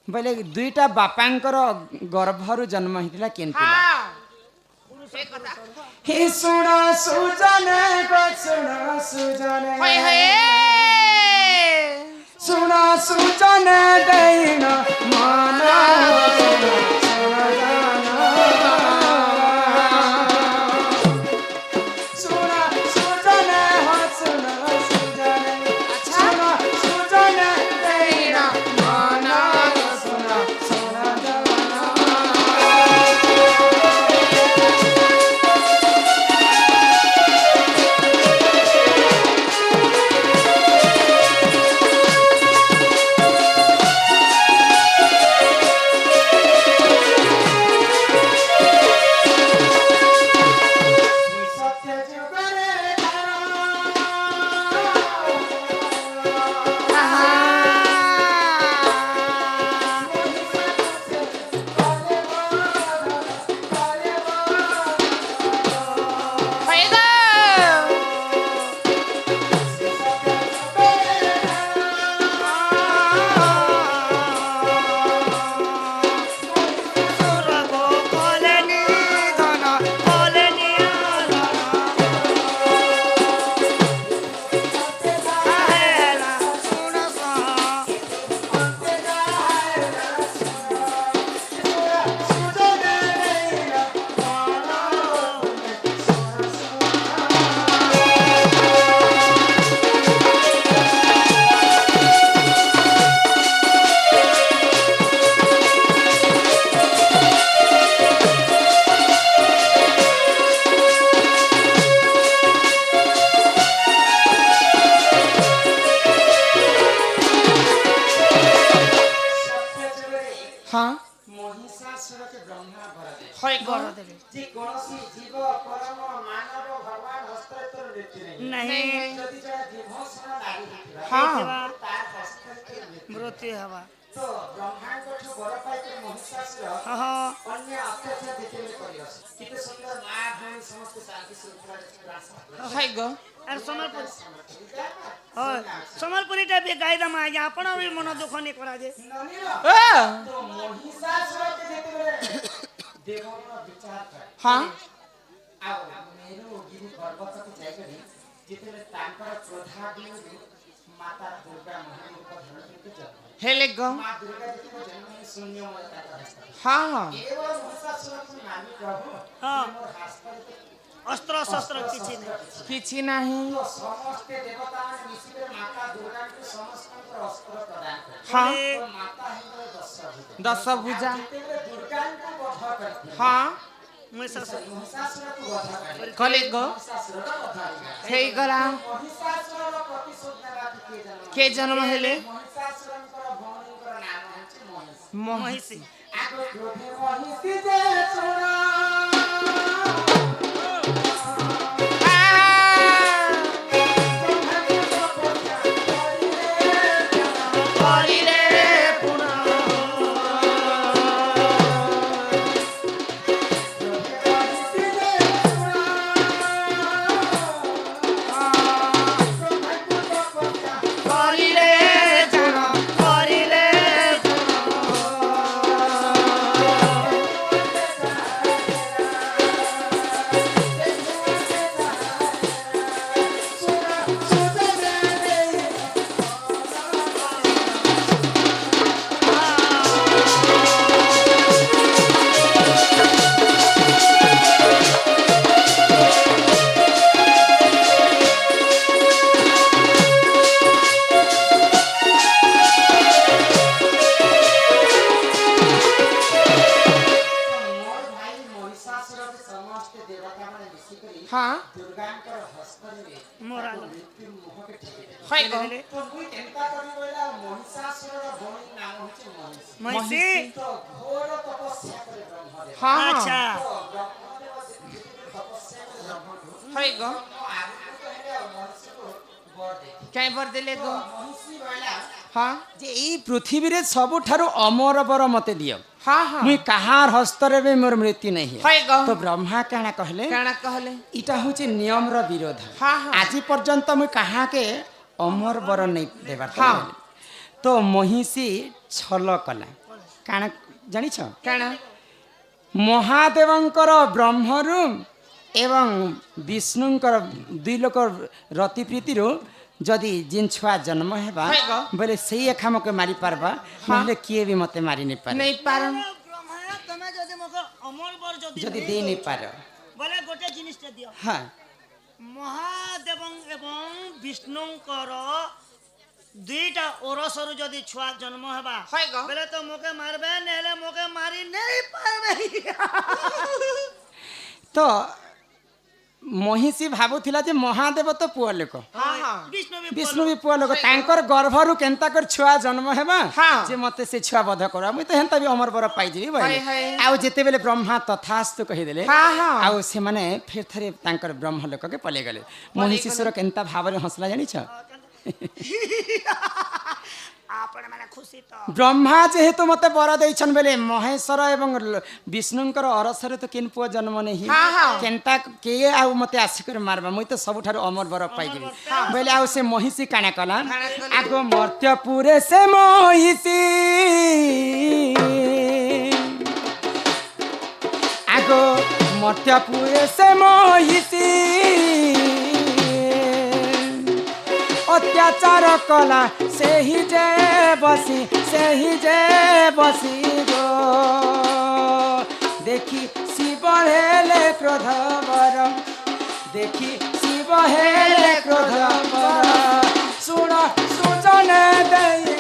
बोले दुईटा बापांकर गर्भरु जन्म हिला केन पिला हे सुण सुजन को सुण सुजन होय होय सुण सुजन दैन मन मृत्यु हवा तो ब्रह्मांड को बर पाई के महिषासुर अन्य अत्याचार देखे करियस किते सुंदर मां भूमि समस्त शांति श्रृंखला रास्ता हाय गो अरे समरपुर समरपुरी टाइप गाय दम आ आपण भी मन दुख नहीं करा जे तो महिषासुर के जेते देवो विचार कर हां आ मेरो गिरी पर्वत के जायकरी जेते तांकर क्रोधादि माता दुर्गा महारूप धारण करके जन्म हेले गो मां दुर्गा जी को जन्म में शून्य ममता का रास्ता हां हां केवल महिषासुर को नामी प्रभु हां मोर हस्त अस्त्र शस्त्र किछि नाही तो समस्त देवता ने मिसिकर माता दुर्गा को समस्त अस्त्र प्रदान कर हां तो माता है दश भुजा जेते दुर्गा को वध करती हां महिषासुर को वध कर कले गो महिषासुर को वध कर हेई गला महिषासुर रो प्रतिशोध नेबा के जन्म हेले महिषासुरଙ୍କର ଭଉଣୀଙ୍କର ନାମ ହେଉଛି ମହିଷୀ महिषी ଆଗ କ୍ରୋଧେ ମହିଷୀ ଯେ ଶୁଣ हां दुर्गांकर हस्तरे मोरा मृत्यु मुह के ठेके हाय गो तो कोई चिंता करी बोला महिषासुर भौणी नाम होचे महिषी महिषी तो घोर तपस्या करे ब्रह्मदेव हां अच्छा तो ब्रह्मदेव से तपस्या करे ब्रह्मदेव हाय गो आदि को कहले महिषी को वर दे काय बर देले गो महिषी बोला हां जे ई पृथ्वी रे सब ठारो अमर बर मते दियो हां हां मुई कहार हस्तरे बे मोर मृत्यु नहीं हाय गो तो ब्रह्मा काना कहले काना कहले इटा होचे नियम रो विरोध हां हां आज पर्यंत मुई कहा के अमर बर नहीं देबार हाँ। तो महिषी छल कला କାଣ ଜାଣିଛ କାଣ ମହାଦେବଙ୍କର ବ୍ରହ୍ମରୁ ଏବଂ ବିଷ୍ଣୁଙ୍କର ଦୁଇ ଲୋକ ରତି ପ୍ରୀତିରୁ ଯଦି ଜିନ୍ ଛୁଆ ଜନ୍ମ ହେବା ହଇଗ। ବୋଲେ ସେଇ ଏକାମକେ ମାରି ପାରବା ନହେଲେ କିଏ ବି ମତେ ମାରି ନେଇ ପାରେ ନେଇ ପାର ବ୍ରହ୍ମା ତମେ ଯଦି ମତେ ଅମର ବର ଯଦି ଦେଇ ନେଇ ପାର ବୋଲେ ଗୋଟେ ଜିନିଷଟେ ଦିଅ ହଁ ମହାଦେବ ଏବଂ ବିଷ୍ଣୁଙ୍କର ଦୁଇଟା ଓରସରୁ ଯଦି ଛୁଆ ଜନ୍ମ ହେବା ହଇଗ। ବୋଲେ ତ ମୋକେ ମାରବେ ନହେଲେ ମୋକେ ମାରି ନେଇ ପାରବେ ତ ମହିଷୀ ଭାବୁଥିଲା ଯେ ମହାଦେବ ତ ପୁଅ ଲୋକ ହଁ ହଁ ବିଷ୍ଣୁ ବି ପୁଅ ଲୋକ ତାଙ୍କର ଗର୍ଭରୁ କେନ୍ତା କରି ଛୁଆ ଜନ୍ମ ହେବା ହଁ। ଯେ ମତେ ସେ ଛୁଆ ବଧ କରିବା ମୁଇଁ ତ ହେନ୍ତା ବି ଅମର ବର ପାଇଯିବି ବୋଇଲେ ହଇ, ହଇ। ଆଉ ଯେତେବେଳେ ବ୍ରହ୍ମା ତଥାସ୍ତୁ କହିଦେଲେ ହଁ, ହଁ। ଆଉ ସେମାନେ ଫେର ଥରେ ତାଙ୍କର ବ୍ରହ୍ମ ଲୋକକେ ପଳେଇ ଗଲେ ମହିଷୀଶ୍ୱର କେନ୍ତା ଭାବରେ ହସଲା ଜାଣିଛ ଆପଣ ମାନେ ଖୁସି ତ ବ୍ରହ୍ମା ଯେହେତୁ ମତେ ବର ଦେଇଛନ୍ ବେଲେ ମହେଶ୍ୱର ଏବଂ ବିଷ୍ଣୁଙ୍କର ଅରସରେ ତ କେନ୍ ପୁଅ ଜନ୍ମ ନେଇ ହଁ, ହଁ। କେନ୍ତା କିଏ ଆଉ ମତେ ଆସିକରି ମାରବା ମୁଇଁ ତ ସବୁଠାରୁ ଅମର ବର ପାଇଯିବି ବୋଇଲେ ଆଉ ସେ ମହିଷୀ କାଣା କଲା କାଣା କଲେ? ଆଗ ମର୍ତ୍ତ୍ୟପୁରେ ସେ ମହିଷୀ ଆଗ ମର୍ତ୍ତ୍ୟପୁରେ ସେ ମହିଷୀ ଅତ୍ୟାଚାର କଲା ସେହି ଯେ ବସି ଗো ଦେଖି ଶିବ ହେଲେ କ୍ରୋଧ ବର ଦେଖି ଶିବ ହେଲେ କ୍ରୋଧ ବର ଶୁଣ ସୁଜନ ଦେଇ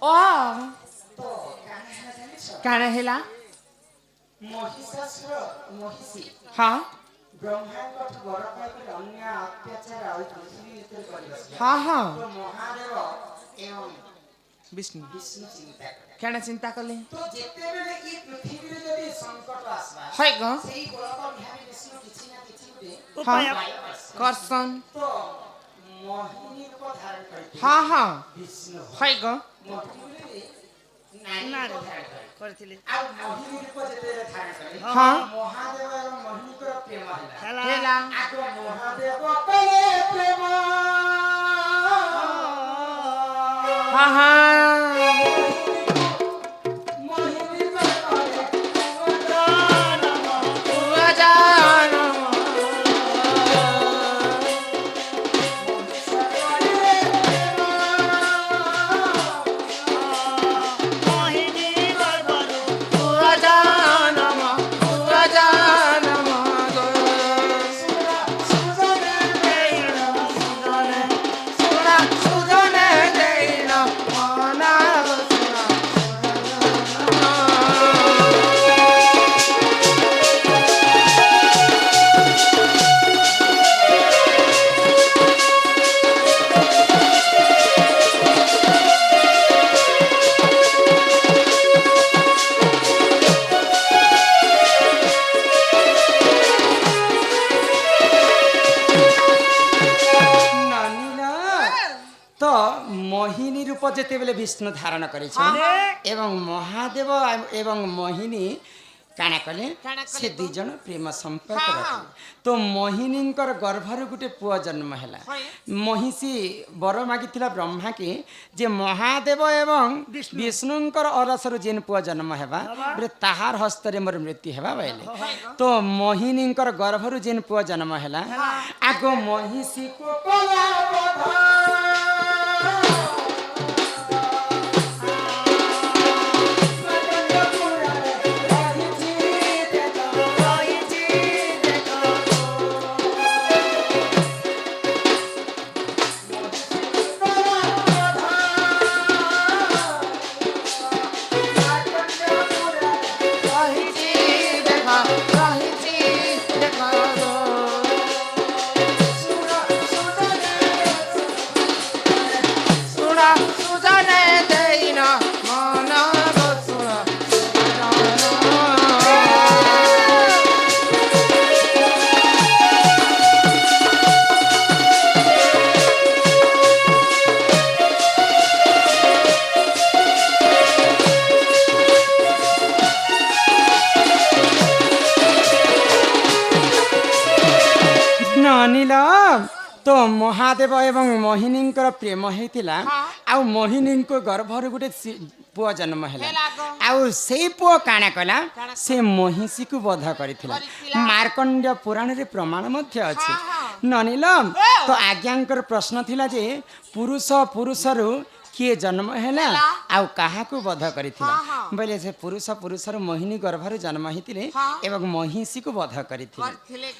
ଓ କାଣ ହେଲା ମହିଷାସୁର ମହିଷୀ ହଁ ବ୍ରହ୍ମାଙ୍କଠୁ ବର ପାଇକରି ଅନ୍ୟ ଅତ୍ୟାଚାର ଆଉ ପୃଥିବୀ ଭିତରେ କରିବସିଲା ହଁ ହଁ ତ ମହାଦେବ ଏବଂ ବିଷ୍ଣୁ ବିଷ୍ଣୁ ଚିନ୍ତା କଲେ କାଣ ଚିନ୍ତା କଲେ ତ ଯେତେବେଳେ এই ପୃଥିବୀରେ ଯଦି ସଂକଟ আসবা ହଇଗ সেই বলক বিহারী বিষ্ণু কিছু না কিছু গোটে ଉପାୟ উপায় করছে। କରସନ୍ তো মোহিনী রূপ ধারণ করে ହଁ ହଁ বিষ্ণু ହଇଗ মোহিনী নারী ନାରୀ রূপ ধারণ করে କରିଥିଲି ଆଉ ମୋହିନୀ ରୂପ ଯେତେବେଳେ ଧାରଣ କଲେ ହଁ ମହାଦେବ ଏବଂ ମୋହିନୀଙ୍କର ପ୍ରେମ ହେଲା ହେଲା ହେଲା ଆଗ ମହାଦେବ କଲେ ପ୍ରେମ ହଁ ହଁ ମୋହିନୀ କଲେ ମୋହିନୀ ଗର୍ଭରୁ ତ ମୋହିନୀ ରୂପ ଯେତେବେଳେ ବିଷ୍ଣୁ ଧାରଣ କରିଛନ୍ ଏବଂ ମହାଦେବ ଏବଂ ମୋହିନୀ କାଣା କଲେ କାଣା କଲେ ସେ ଦୁଇ ଜଣ ପ୍ରେମ ସମ୍ପର୍କ ରଖିଲେ ତ ମୋହିନୀଙ୍କର ଗର୍ଭରୁ ଗୋଟେ ପୁଅ ଜନ୍ମ ହେଲା ମହିଷୀ ବର ମାଗିଥିଲା ବ୍ରହ୍ମାକେ ଯେ ମହାଦେବ ଏବଂ ବିଷ୍ଣୁଙ୍କର ଅରସରୁ ଯେନ୍ ପୁଅ ଜନ୍ମ ହେବା ବୋଲେ ତାହାର ହସ୍ତରେ ମୋର ମୃତ୍ୟୁ ହେବା ବୋଇଲେ ତ ମୋହିନୀଙ୍କର ଗର୍ଭରୁ ଯେନ୍ ପୁଅ ଜନ୍ମ ହେଲା ଆଗ ମହିଷୀକୁ କଲା ବଧ। ସୁଜନେ तो महादेव एवं मोहिनींकर प्रेम होता आउ मोहिनी गर्भर गोटे पुआ जन्म है आउ से पुआ काना कला से महिषी को वध करथिला मार्कंड्य पुराण रे प्रमाण मध्य अछि ननिलम तो आज्ञांकर प्रश्न थिला जे पुरुष पुरुषरु किए जन्म हैला आउ कहा को वध करथिला बोले से पुरुष पुरुषर मोहिनी गर्भर जन्म हितिले एवं महिषी को वध करथिले